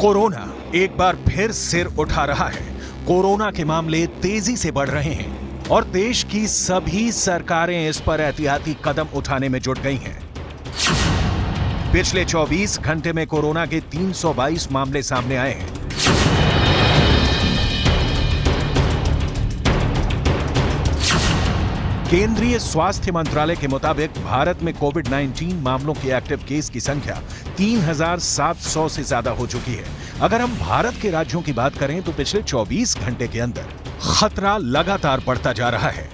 Corona एक बार फिर सिर उठा रहा है। कोरोना के मामले तेजी से बढ़ रहे हैं और देश की सभी सरकारें इस पर एहतियाती कदम उठाने में जुट गई हैं। पिछले 24 घंटे में कोरोना के 322 मामले सामने आए हैं। केंद्रीय स्वास्थ्य मंत्रालय के मुताबिक भारत में कोविड-19 मामलों के एक्टिव केस की संख्या 3,700 से ज्यादा हो चुकी है। अगर हम भारत के राज्यों की बात करें तो पिछले 24 घंटे के अंदर खतरा लगातार बढ़ता जा रहा है।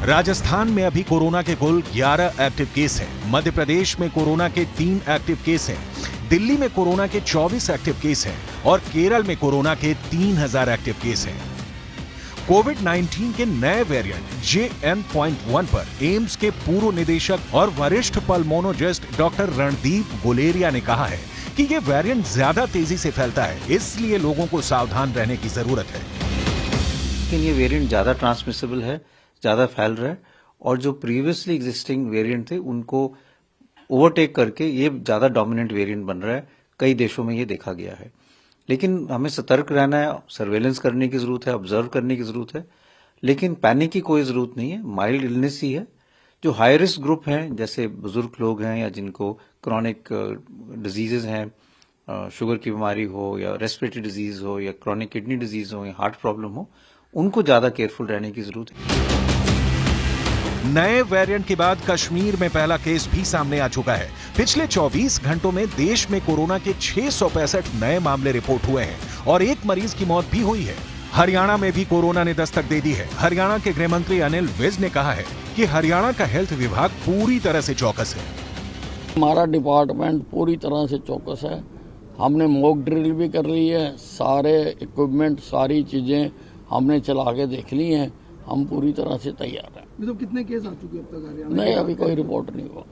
राजस्थान में अभी कोरोना के कुल 11 एक्टिव केस हैं। मध्य प्रदेश में कोरोना के 3 एक्टिव केस हैं। दिल्ली में कोरोना के 24 एक्टिव केस हैं और केरल में कोरोना के 3,000 एक्टिव केस हैं। कोविड-19 के नए वेरिएंट JN.1 पर एम्स के पूर्व निदेशक और वरिष्ठ पल्मोनोलॉजिस्ट डॉक्टर रणदीप गुलेरिया ने कहा है कि ये वेरिएंट ज्यादा तेजी से फैलता है, इसलिए लोगों को सावधान रहने की जरूरत है। लेकिन ये वेरिएंट ज्यादा ट्रांसमिसिबल है, ज्यादा फैल रहा है और जो प्रीवियसली एग्जिस्टिंग वेरिएंट थे उनको ओवरटेक करके ये ज्यादा डोमिनेंट वेरिएंट बन रहा है। कई देशों में ये देखा गया है, लेकिन हमें सतर्क रहना है, सर्वेलेंस करने की जरूरत है, ऑब्जर्व करने की जरूरत है, लेकिन पैनिक की कोई जरूरत नहीं है। माइल्ड इलनेस ही है। जो हाई रिस्क ग्रुप हैं, जैसे बुजुर्ग लोग हैं या जिनको क्रॉनिक डिजीजेज हैं, शुगर की बीमारी हो या रेस्पिरेटरी डिजीज हो या क्रॉनिक किडनी डिजीज हो या हार्ट प्रॉब्लम हो, उनको ज्यादा केयरफुल रहने की जरूरत है। नए वेरिएंट के बाद कश्मीर में पहला केस भी सामने आ चुका है। पिछले 24 घंटों में देश में कोरोना के 665 नए मामले रिपोर्ट हुए हैं और एक मरीज की मौत भी हुई है। हरियाणा में भी कोरोना ने दस्तक दे दी है। हरियाणा के गृह मंत्री अनिल विज ने कहा है कि हरियाणा का हेल्थ विभाग पूरी तरह से चौकस है। हमारा डिपार्टमेंट पूरी तरह से चौकस है। हमने मॉक ड्रिल भी कर ली है, सारे इक्विपमेंट, सारी चीजें हमने चला के देख ली हैं। हम पूरी तरह से तैयार हैं। तो कितने केस आ चुके अब तक हरियाणा? नहीं, अभी कोई रिपोर्ट नहीं हुआ।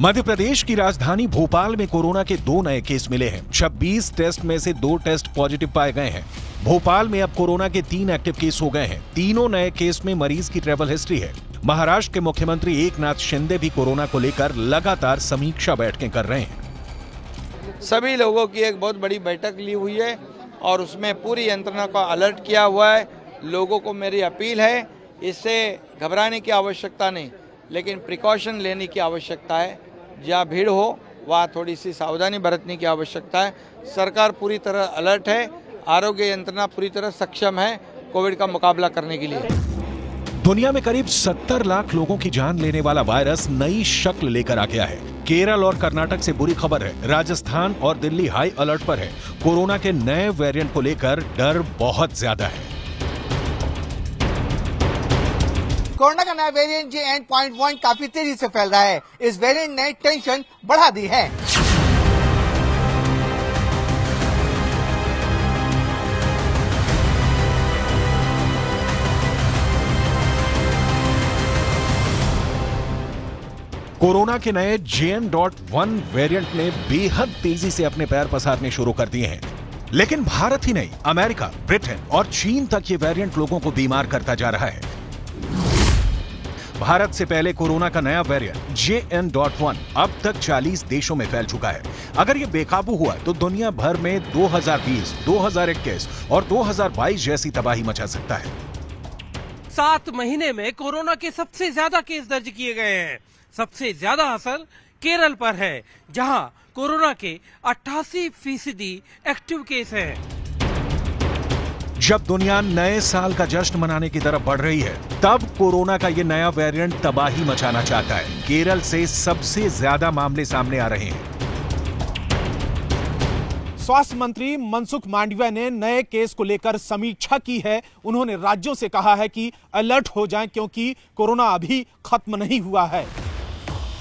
मध्य प्रदेश की राजधानी भोपाल में कोरोना के 2 नए केस मिले हैं। 26 टेस्ट में से 2 टेस्ट पॉजिटिव पाए गए हैं। भोपाल में अब कोरोना के 3 एक्टिव केस हो गए हैं। तीनों नए केस में मरीज की ट्रैवल हिस्ट्री है। महाराष्ट्र के मुख्यमंत्री एकनाथ शिंदे भी कोरोना को लेकर लगातार समीक्षा बैठकें कर रहे हैं। सभी लोगों की एक बहुत बड़ी बैठक ली हुई है और उसमें पूरी यंत्रणा को अलर्ट किया हुआ है। लोगों को मेरी अपील है, इससे घबराने की आवश्यकता नहीं, लेकिन प्रिकॉशन लेने की आवश्यकता है। जहाँ भीड़ हो वहाँ थोड़ी सी सावधानी बरतने की आवश्यकता है। सरकार पूरी तरह अलर्ट है, आरोग्य यंत्रणा पूरी तरह सक्षम है कोविड का मुकाबला करने के लिए। दुनिया में करीब 70 लाख लोगों की जान लेने वाला वायरस नई शक्ल लेकर आ गया है। केरल और कर्नाटक से बुरी खबर है। राजस्थान और दिल्ली हाई अलर्ट पर है। कोरोना के नए वेरिएंट को लेकर डर बहुत ज्यादा है। कोरोना का नया वेरिएंट JN.1 काफी तेजी से फैल रहा है। इस वेरिएंट ने टेंशन बढ़ा दी है। कोरोना के नए JN.1 वेरिएंट ने बेहद तेजी से अपने पैर पसारने शुरू कर दिए हैं। लेकिन भारत ही नहीं, अमेरिका, ब्रिटेन और चीन तक ये वेरिएंट लोगों को बीमार करता जा रहा है। भारत से पहले कोरोना का नया वेरिएंट JN.1 अब तक 40 देशों में फैल चुका है। अगर ये बेकाबू हुआ तो दुनिया भर में 2020, 2021 और 2022 जैसी तबाही मचा सकता है। 7 महीने में कोरोना के सबसे ज्यादा केस दर्ज किए गए हैं। सबसे ज्यादा असर केरल पर है, जहां कोरोना के 88% एक्टिव केस हैं। जब दुनिया नए साल का जश्न मनाने की तरफ बढ़ रही है, तब कोरोना का ये नया वेरिएंट तबाही मचाना चाहता है। केरल से सबसे ज्यादा मामले सामने आ रहे हैं। स्वास्थ्य मंत्री मनसुख मांडविया ने नए केस को लेकर समीक्षा की है। उन्होंने राज्यों से कहा है कि अलर्ट हो जाएं, क्योंकि कोरोना अभी खत्म नहीं हुआ है।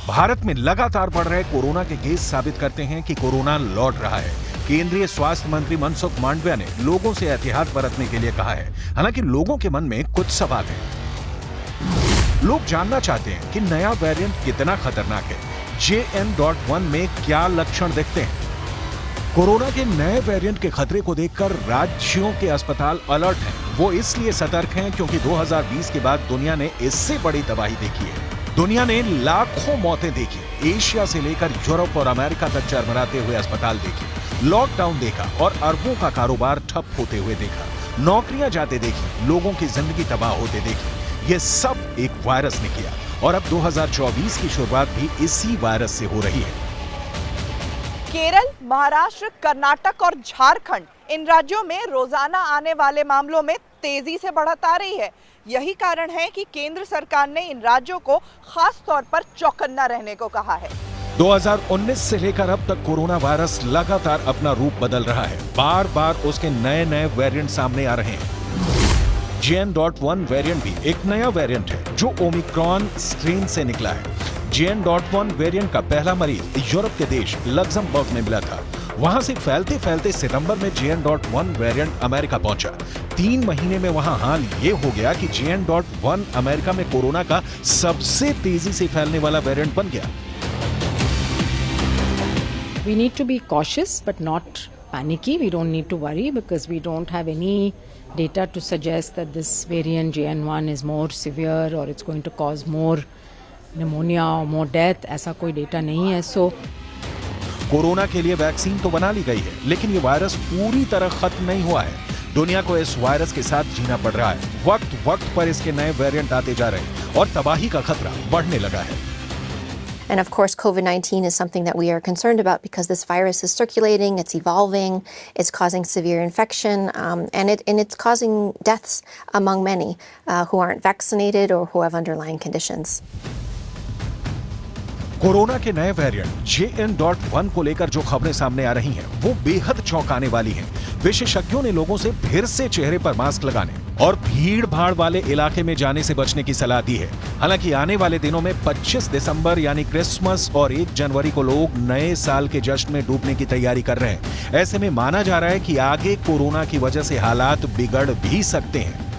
भारत में लगातार बढ़ रहे कोरोना के केस साबित करते हैं कि कोरोना लौट रहा है। केंद्रीय स्वास्थ्य मंत्री मनसुख मांडविया ने लोगों से एहतियात बरतने के लिए कहा है। हालांकि लोगों के मन में कुछ सवाल हैं। लोग जानना चाहते हैं कि नया वेरिएंट कितना खतरनाक है। JN.1 में क्या लक्षण दिखते हैं। कोरोना के नए वेरिएंट के खतरे को देखकर राज्यों के अस्पताल अलर्ट हैं। वो इसलिए सतर्क हैं क्योंकि 2020 के बाद दुनिया ने इससे बड़ी तबाही देखी है। दुनिया ने लाखों मौतें देखी, एशिया से लेकर यूरोप और अमेरिका तक चरमराते हुए अस्पताल देखे, लॉकडाउन देखा और अरबों का कारोबार ठप होते हुए देखा, नौकरियां जाते देखी, लोगों की जिंदगी तबाह होते देखी। ये सब एक वायरस ने किया और अब 2024 की शुरुआत भी इसी वायरस से हो रही है। केरल, महाराष्ट्र, कर्नाटक और झारखंड, इन राज्यों में रोजाना आने वाले मामलों में तेजी से बढ़त आ रही है। यही कारण है कि केंद्र सरकार ने इन राज्यों को खास तौर पर चौकन्ना रहने को कहा है। 2019 से लेकर अब तक कोरोना वायरस लगातार अपना रूप बदल रहा है। बार बार उसके नए नए वेरिएंट सामने आ रहे हैं। JN.1 वेरिएंट भी एक नया वेरिएंट है जो ओमिक्रॉन स्ट्रेन से निकला है। JN.1 वेरिएंट का पहला मरीज यूरोप के देश लग्जमबर्ग में मिला था। वहां से फैलते फैलते सितंबर में JN.1 वेरिएंट अमेरिका पहुंचा। 3 महीने में वहां हाल ये हो गया कि JN.1 अमेरिका में कोरोना का सबसे तेजी से फैलने वाला वेरिएंट बन गया। We need to be cautious but not panicky. We don't need to worry because we don't have any data to suggest that this variant JN1 is more severe or it's going to cause more pneumonia or more death. ऐसा कोई data नहीं है। Corona के लिए vaccine तो बना ली गई है, लेकिन ये वायरस पूरी तरह खत्म नहीं हुआ है। दुनिया को इस वायरस के साथ जीना पड़ रहा है। वक्त वक्त पर इसके नए वेरिएंट आते जा रहे हैं और तबाही का खतरा बढ़ने लगा है। And of course, COVID-19 is something that we are concerned about because this virus is circulating, it's evolving, it's causing severe infection, and it's causing deaths among many who aren't vaccinated or who have underlying conditions. Corona के नए variant JN.1 को लेकर जो खबरें सामने आ रही हैं, वो बेहद चौंकाने वाली हैं। विशेषज्ञों ने लोगों से फिर से चेहरे पर मास्क लगाने और भीड़ भाड़ वाले इलाके में जाने से बचने की सलाह दी है। हालांकि आने वाले दिनों में 25 दिसंबर यानी क्रिसमस और 1 जनवरी को लोग नए साल के जश्न में डूबने की तैयारी कर रहे हैं। ऐसे में माना जा रहा है कि आगे कोरोना की वजह से हालात बिगड़ भी सकते हैं।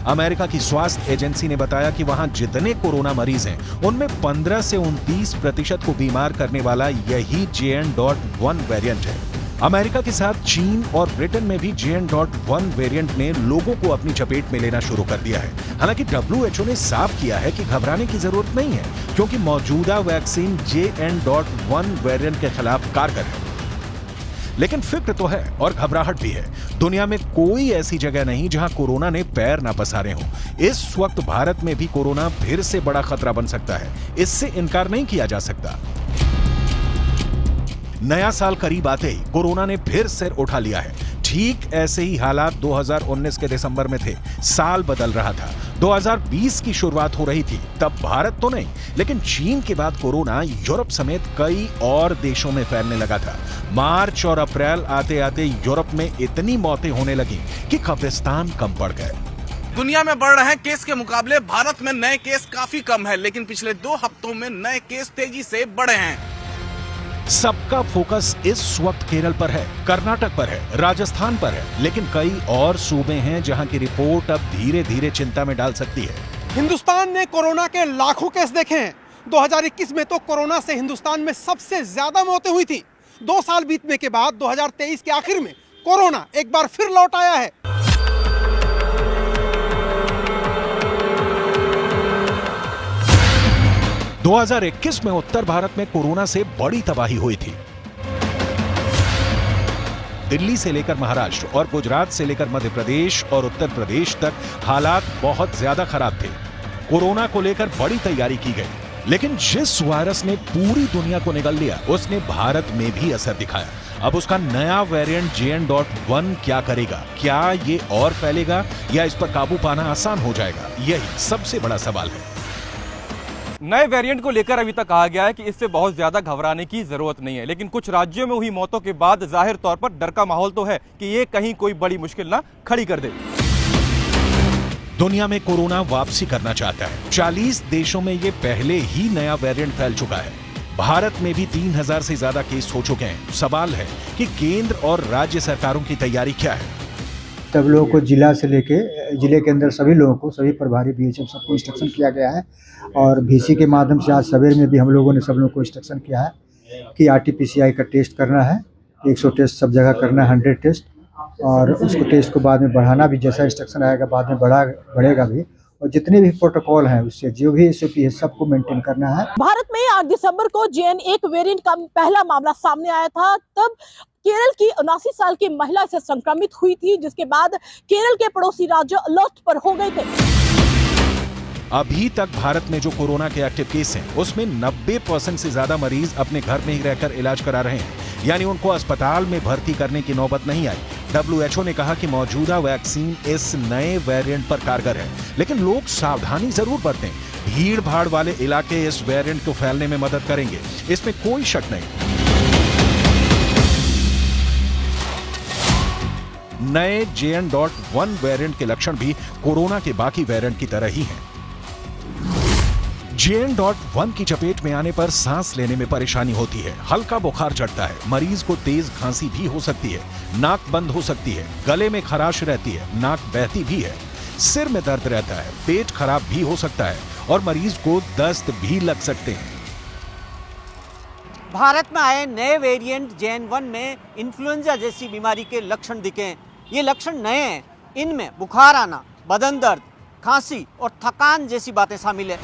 अमेरिका की स्वास्थ्य एजेंसी ने बताया कि वहां जितने कोरोना मरीज हैं, उनमें 15 से 29% को बीमार करने वाला यही JN.1 वेरिएंट है। अमेरिका के साथ चीन और ब्रिटेन में भी JN.1 वेरिएंट ने लोगों को अपनी चपेट में लेना शुरू कर दिया है। हालांकि WHO ने साफ किया है कि घबराने की जरूरत नहीं है, क्योंकि मौजूदा वैक्सीन JN.1 वेरिएंट के खिलाफ कारगर है। लेकिन फिक्र तो है और घबराहट भी है। दुनिया में कोई ऐसी जगह नहीं जहां कोरोना ने पैर ना पसारे हों। इस वक्त भारत में भी कोरोना फिर से बड़ा खतरा बन सकता है, इससे इनकार नहीं किया जा सकता। नया साल करीब आते ही कोरोना ने फिर सिर उठा लिया है। ठीक ऐसे ही हालात 2019 के दिसंबर में थे। साल बदल रहा था, 2020 की शुरुआत हो रही थी। तब भारत तो नहीं, लेकिन चीन के बाद कोरोना यूरोप समेत कई और देशों में फैलने लगा था। मार्च और अप्रैल आते आते यूरोप में इतनी मौतें होने लगी कि कब्रिस्तान कम पड़ गए। दुनिया में बढ़ रहे केस के मुकाबले भारत में नए केस काफी कम है, लेकिन पिछले 2 हफ्तों में नए केस तेजी से बढ़े हैं। सबका फोकस इस वक्त केरल पर है, कर्नाटक पर है, राजस्थान पर है, लेकिन कई और सूबे हैं जहां की रिपोर्ट अब धीरे धीरे चिंता में डाल सकती है। हिंदुस्तान ने कोरोना के लाखों केस देखे हैं। 2021 में तो कोरोना से हिंदुस्तान में सबसे ज्यादा मौतें हुई थी। 2 साल बीतने के बाद 2023 के आखिर में कोरोना एक बार फिर लौट आया है। दो 2021 में उत्तर भारत में कोरोना से बड़ी तबाही हुई थी। दिल्ली से लेकर महाराष्ट्र और गुजरात से लेकर मध्य प्रदेश और उत्तर प्रदेश तक हालात बहुत ज्यादा खराब थे। कोरोना को लेकर बड़ी तैयारी की गई, लेकिन जिस वायरस ने पूरी दुनिया को निगल लिया, उसने भारत में भी असर दिखाया। अब उसका नया वेरिएंट JN.1 क्या करेगा? क्या ये और फैलेगा या इस पर काबू पाना आसान हो जाएगा? यही सबसे बड़ा सवाल है। नए वेरिएंट को लेकर अभी तक कहा गया है कि इससे बहुत ज्यादा घबराने की जरूरत नहीं है, लेकिन कुछ राज्यों में हुई मौतों के बाद जाहिर तौर पर डर का माहौल तो है कि ये कहीं कोई बड़ी मुश्किल ना खड़ी कर दे। दुनिया में कोरोना वापसी करना चाहता है। 40 देशों में ये पहले ही नया वेरिएंट फैल चुका है। भारत में भी 3000 से ज्यादा केस हो चुके हैं। सवाल है कि केंद्र और राज्य सरकारों की तैयारी क्या है। सब लोगों को जिला से लेके जिले के अंदर सभी लोगों को, सभी प्रभारी BHM सबको इंस्ट्रक्शन किया गया है और VC के माध्यम से आज सवेर में भी हम लोगों ने सब लोगों को इंस्ट्रक्शन किया है कि RT-PCR का टेस्ट करना है। 100 टेस्ट सब जगह करना है, 100 टेस्ट, और उसको टेस्ट को बाद में बढ़ाना भी, जैसा इंस्ट्रक्शन आएगा बाद में बढ़ेगा भी, और जितने भी प्रोटोकॉल हैं उससे जो भी SOP है सबको मेंटेन करना है। भारत में 8 दिसंबर को JN1 वेरिएंट का पहला मामला सामने आया था। तब केरल की 79 साल की महिला से संक्रमित हुई थी, जिसके बाद केरल के पड़ोसी राज्य अलर्ट पर हो गए थे। अभी तक भारत में जो कोरोना के एक्टिव केस हैं, उसमें 90% से ज्यादा मरीज अपने घर में ही रहकर इलाज करा रहे हैं, यानी उनको अस्पताल में भर्ती करने की नौबत नहीं आई। WHO ने कहा कि मौजूदा वैक्सीन इस नए वेरिएंट पर कारगर है, लेकिन लोग सावधानी जरूर बरतें। भीड़ भाड़ वाले इलाके इस वेरिएंट को फैलने में मदद करेंगे, इसमें कोई शक नहीं। नए JN.1 वेरिएंट के लक्षण भी कोरोना के बाकी वेरिएंट की तरह ही हैं। JN.1 की चपेट में आने पर सांस लेने में परेशानी होती है, हल्का बुखार चढ़ता है, मरीज को तेज खांसी भी हो सकती है, नाक बंद हो सकती है, गले में खराश रहती है, नाक बहती भी है, सिर में दर्द रहता है, पेट खराब भी हो सकता है और मरीज को दस्त भी लग सकते हैं। भारत में आए नए वेरिएंट JN1 में इन्फ्लुएंजा जैसी बीमारी के लक्षण दिखे। ये लक्षण नए हैं, इनमें बुखार आना, बदन दर्द, खांसी और थकान जैसी बातें शामिल है।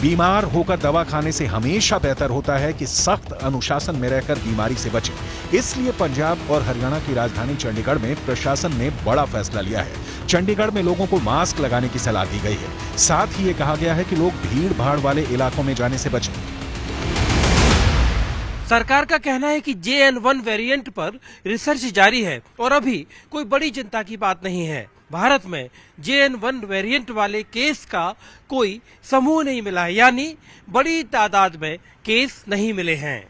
बीमार होकर दवा खाने से हमेशा बेहतर होता है कि सख्त अनुशासन में रहकर बीमारी से बचें। इसलिए पंजाब और हरियाणा की राजधानी चंडीगढ़ में प्रशासन ने बड़ा फैसला लिया है। चंडीगढ़ में लोगों को मास्क लगाने की सलाह दी गई है। साथ ही ये कहा गया है कि लोग भीड़ भाड़ वाले इलाकों में जाने से बचें। सरकार का कहना है कि JN1 वेरिएंट पर रिसर्च जारी है और अभी कोई बड़ी चिंता की बात नहीं है। भारत में JN1 वेरिएंट वाले केस का कोई समूह नहीं मिला है, यानी बड़ी तादाद में केस नहीं मिले हैं।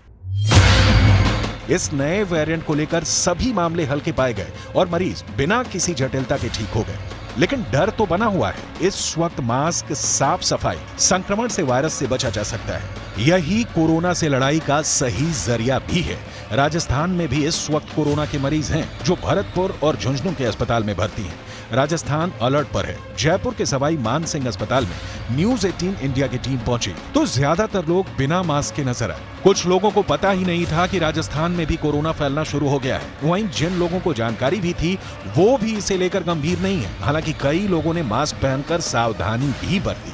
इस नए वेरिएंट को लेकर सभी मामले हल्के पाए गए और मरीज बिना किसी जटिलता के ठीक हो गए, लेकिन डर तो बना हुआ है। इस वक्त मास्क, साफ सफाई, संक्रमण से वायरस से बचा जा सकता है। यही कोरोना से लड़ाई का सही जरिया भी है। राजस्थान में भी इस वक्त कोरोना के मरीज हैं जो भरतपुर और झुंझुनू के अस्पताल में भर्ती हैं। राजस्थान अलर्ट पर है। जयपुर के सवाई मान सिंह अस्पताल में न्यूज़ 18 इंडिया की टीम पहुंची तो ज्यादातर लोग बिना मास्क के नजर आए। कुछ लोगों को पता ही नहीं था कि राजस्थान में भी कोरोना फैलना शुरू हो गया है। वहीं जिन लोगों को जानकारी भी थी वो भी इसे लेकर गंभीर नहीं है। हालांकि कई लोगों ने मास्क पहनकर सावधानी भी बरती।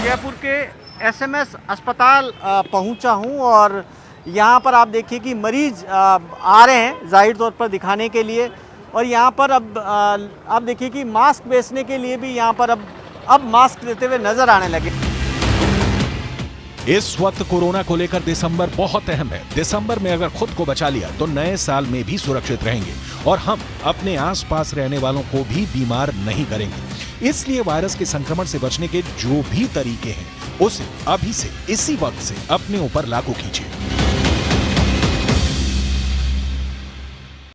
जयपुर के SMS अस्पताल पहुंचा हूं और यहां पर आप देखिए कि मरीज आ रहे हैं जाहिर तौर पर दिखाने के लिए, और यहाँ पर अब आप देखिए कि मास्क बेचने के लिए भी यहाँ पर अब मास्क देते हुए नजर आने लगे। इस वक्त कोरोना को लेकर दिसंबर बहुत अहम है। दिसंबर में अगर खुद को बचा लिया तो नए साल में भी सुरक्षित रहेंगे और हम अपने आसपास रहने वालों को भी बीमार नहीं करेंगे। इसलिए वायरस के संक्रमण से बचने के जो भी तरीके हैं उसे अभी से इसी वक्त से अपने ऊपर लागू कीजिए।